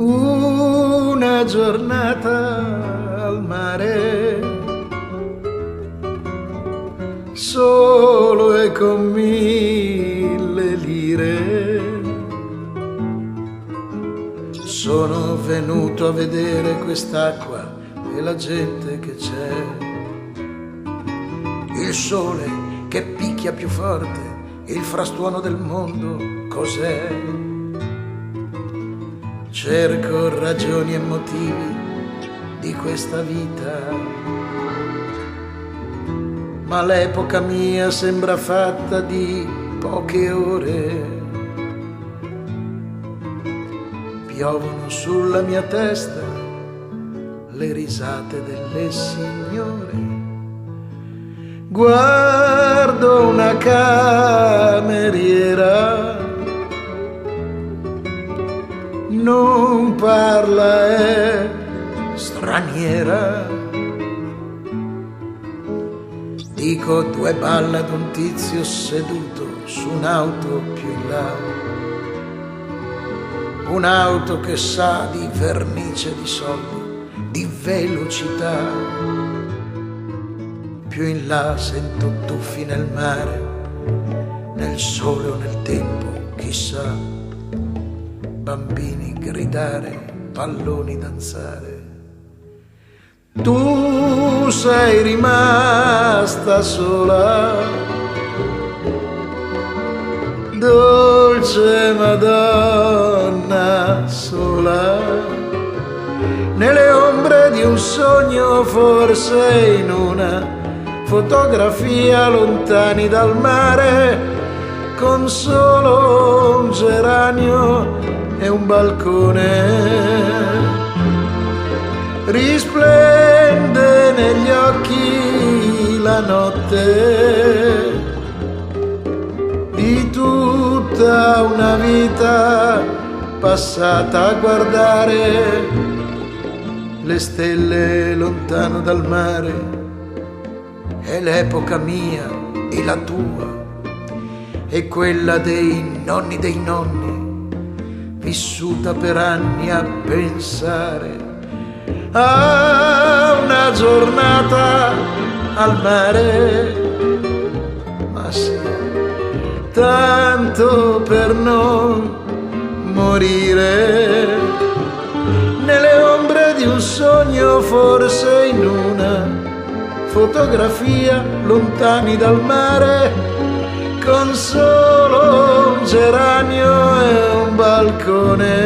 Una giornata al mare, solo e con 1000 lire. Sono venuto a vedere quest'acqua e la gente che c'è, il sole che picchia più forte, il frastuono del mondo cos'è? Cerco ragioni e motivi di questa vita, ma l'epoca mia sembra fatta di poche ore. Piovono sulla mia testa le risate delle signore. Guardo una cameriera, non parla, è straniera. Dico 2 balle ad un tizio seduto su un'auto più in là, un'auto che sa di vernice, di soldi, di velocità. Più in là sento tuffi nel mare, nel sole o nel tempo, chissà, bambini gridare, palloni danzare. Tu sei rimasta sola, dolce Madonna sola, nelle ombre di un sogno, forse in una fotografia, lontani dal mare, con solo un geranio e un balcone. Risplende negli occhi la notte di tutta una vita passata a guardare le stelle lontano dal mare. È l'epoca mia e la tua e quella dei nonni, vissuta per anni a pensare a una giornata al mare, ma sì, tanto per non morire, nelle ombre di un sogno, forse in una fotografia, lontani dal mare, con solo un geranio e un balcone.